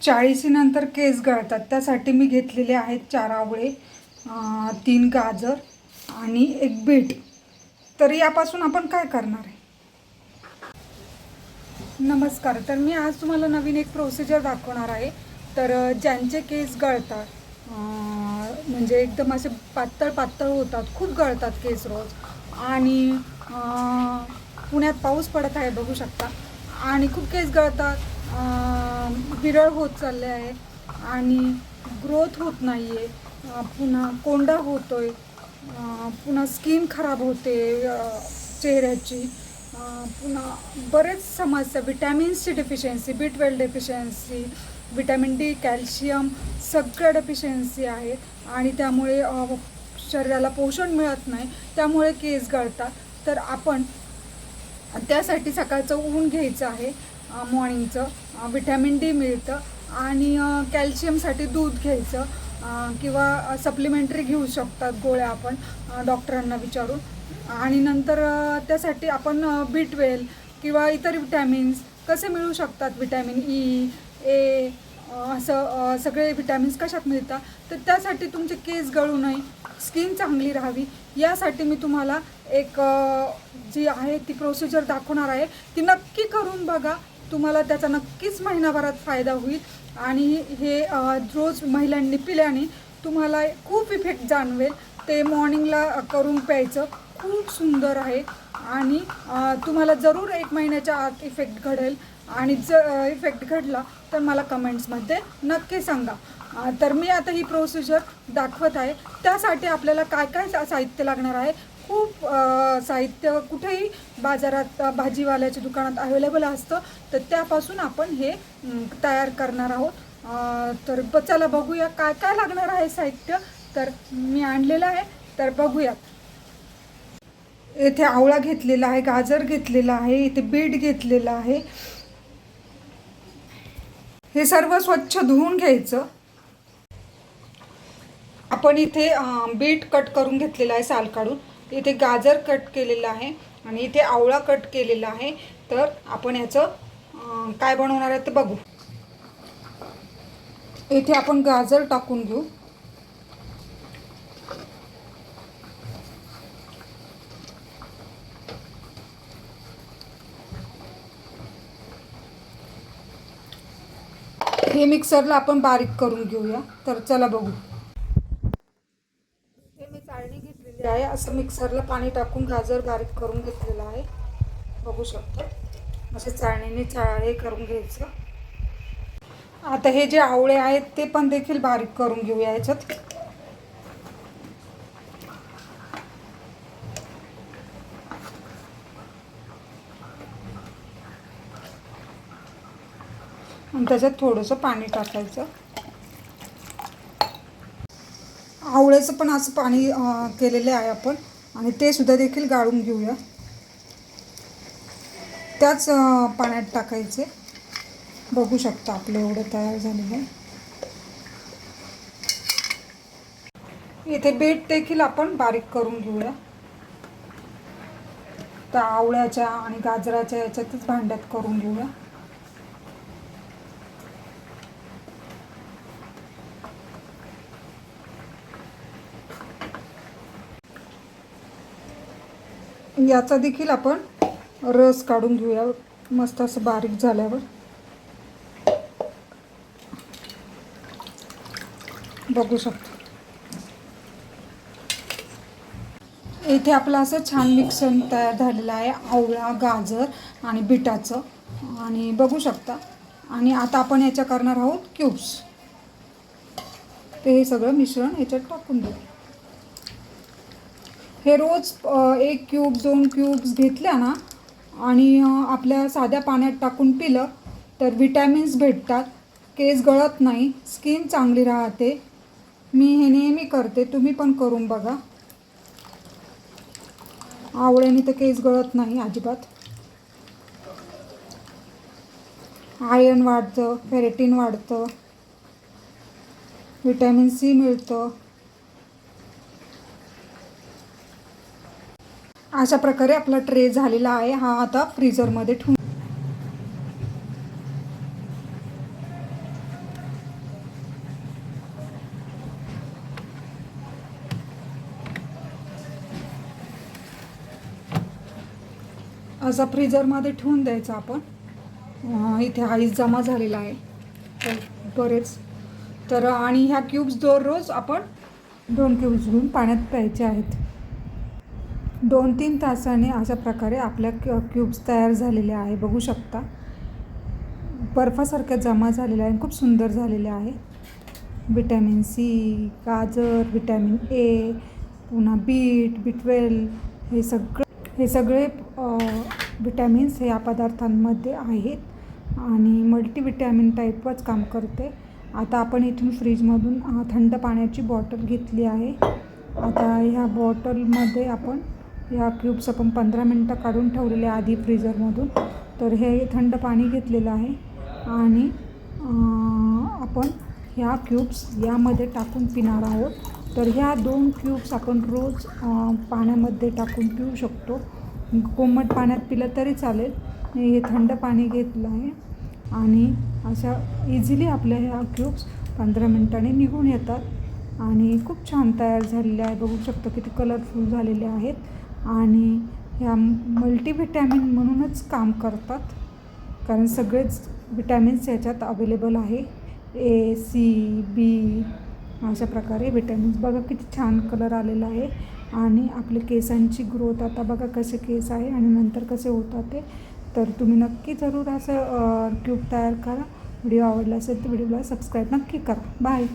40 नंतर केस गळतात, त्यासाठी मी घेतलेले आहेत 4 आवळे, 3 गाजर आणि 1 बीट. तर यापासून आपण काय करणार आहे? नमस्कार. तर मी आज तुम्हाला नवीन एक प्रोसिजर दाखवणार आहे. तर ज्यांचे केस गळतात, म्हणजे एकदम असे पातळ पातळ होतात, खूप गळतात केस रोज, आणि पुण्यात पाऊस पडत आहे बघू शकता, आणि खूप केस गळतात, विरळ होत चालले आहे आणि ग्रोथ होत नाही आहे, पुन्हा कोंडा होतो आहे, पुन्हा स्किन खराब होते चेहऱ्याची, पुन्हा बरेच समस्या, विटॅमिन्सची deficiency, B12 deficiency, vitamin D, calcium सगळ्या डेफिशियन्सी आहेत आणि त्यामुळे शरीराला पोषण मिळत नाही, त्यामुळे केस गळतात. तर आपण त्यासाठी सकाळचं ऊन घ्यायचं आहे, मॉर्निंगचं, विटॅमिन डी मिळतं, आणि कॅल्शियमसाठी दूध घ्यायचं, किंवा सप्लिमेंटरी घेऊ शकतात गोळ्या आपण डॉक्टरांना विचारून. आणि नंतर त्यासाठी आपण B12 किंवा इतर विटॅमिन्स कसे मिळू शकतात, विटॅमिन ई, ए, असं सगळे विटॅमिन्स कशात मिळतात, तर त्यासाठी तुमचे केस गळू नये, स्किन चांगली राहावी, यासाठी मी तुम्हाला एक जी आहे ती प्रोसिजर दाखवणार आहे. ती नक्की करून बघा, तुम्हाला त्याचा नक्कीच महिनाभरात फायदा होईल. आणि हे रोज महिलांनी पिल्याने तुम्हाला खूप इफेक्ट जाणवेल. ते मॉर्निंगला करून प्यायचं, खूप सुंदर आहे, आणि तुम्हाला जरूर 1 महिन्याच्या आत इफेक्ट घडेल. आणि जर इफेक्ट घडला तर मला कमेंट्समध्ये नक्की सांगा. तर मी आता ही प्रोसिजर दाखवत आहे. त्यासाठी आपल्याला काय काय साहित्य लागणार आहे, खूप साहित्य कुठेही बाजारात, भाजीवाल्याच्या दुकानात अवेलेबल असतं, तर त्यापासून आपण हे तयार करणार आहोत. तर चला बघूया काय काय लागणार आहे साहित्य. तर मी आणलेलं आहे, तर बघूयात. येथे आवळा घेतलेला आहे, गाजर घेतलेला आहे, इथे बीट घेतलेलं आहे. हे सर्व स्वच्छ धुवून घ्यायचं. आपण इथे बीट कट करून घेतलेला आहे साल काढून, इथे गाजर कट केलेलं आहे, आणि इथे आवळा कट केलेला आहे. तर आपण याचं काय बनवणार आहे ते बघू. इथे आपण गाजर टाकून घेऊ. हे मिक्सरला आपण बारीक करून घेऊया. तर चला बघू. हे मी चाळणी घेतलेली आहे, असं मिक्सरला पाणी टाकून गाजर बारीक करून घेतलेलं आहे, बघू शकतो. असे चाळणीने हे करून घ्यायचं. आता हे जे आवळे आहेत ते पण देखील बारीक करून घेऊया याच्यात. आणि त्याच्यात थोडंसं पाणी टाकायचं. आवळ्याचं पण असं पाणी केलेलं आहे आपण, आणि ते सुद्धा देखील गाळून घेऊया. त्याच पाण्यात टाकायचे. बघू शकता आपलं एवढं तयार झालेलं आहे. इथे बीट देखील आपण बारीक करून घेऊया. त्या आवळ्याच्या आणि गाजराच्या याच्यातच भांड्यात करून घेऊया. याचा देखील आपण रस काढून घेऊया, मस्त असं बारीक झाल्यावर. बघू शकतो. इथे आपलं असं छान मिक्सर तयार झालेलं आहे, आवळा, गाजर आणि बीटाचं, आणि बघू शकता. आणि आता आपण याच्या करणार आहोत क्यूब्स. ते हे सगळं मिश्रण याच्यात टाकून देऊ. हे रोज 1 क्यूब 2 क्यूब्स घेतल्या ना, आणि आपल्या साध्या पाण्यात टाकून पिलं तर विटॅमिन्स भेटतात, केस गळत नाही, स्किन चांगली राहते. मी हे नेहमी करते, तुम्ही पण करून बघा. आवळ्याने तर केस गळत नाही अजिबात. आयर्न वाढतं, फेरेटिन वाढतं, विटॅमिन सी मिळतं. अशा प्रकारे आपला ट्रे झालेला आहे. हा आता फ्रीजरमध्ये ठेवून. असा फ्रीजरमध्ये ठेवून द्यायचा आपण. इथे आईस जमा झालेला आहे तर बरेच. तर आणि ह्या क्यूब्स दररोज आपण 2 क्यूब्स घेऊन पाण्यात प्यायचे आहेत. 2-3 तासाने अशा प्रकारे आपल्या क्यूब्स तयार झालेल्या आहे. बघू शकता बर्फासारख्या जमा झालेल्या आहे, खूप सुंदर झालेल्या आहे. विटॅमिन सी, गाजर, विटॅमिन ए, पुन्हा बीट, B12 हे सगळे विटॅमिन्स या पदार्थांमध्ये आहेत आणि मल्टीविटॅमिन टाईपच काम करते. आता आपण इथून फ्रीजमधून थंड पाण्याची बॉटल घेतली आहे. आता ह्या बॉटलमध्ये आपण ह्या क्यूब्स आपण 15 मिनटं काढून ठेवलेले आधी फ्रीजरमधून. तर हे थंड पाणी घेतलेलं आहे आणि आपण ह्या क्यूब्स यामध्ये टाकून पिणार आहोत. तर ह्या 2 क्यूब्स आपण रोज पाण्यामध्ये टाकून पिऊ शकतो. कोमट पाण्यात पिलं तरी चालेल. हे थंड पाणी घेतलं आहे आणि अशा इझिली आपल्या ह्या क्यूब्स 15 मिनटांनी निघून येतात आणि खूप छान तयार झालेले आहे. बघू शकतो किती कलरफुल झालेले आहेत आणि ह्या मल्टीव्हिटॅमिन म्हणूनच काम करतात, कारण सगळेच विटॅमिन्स याच्यात अवेलेबल आहे. ए, सी, बी अशा प्रकारे विटॅमिन्स. बघा किती छान कलर आलेला आहे आणि आपले केसांची ग्रोथ आता बघा कसे केस आहे आणि नंतर कसे होतात ते. तर तुम्ही नक्की जरूर असं क्यूब तयार करा. व्हिडिओ आवडला असेल तर व्हिडिओला सबस्क्राईब नक्की करा. बाय.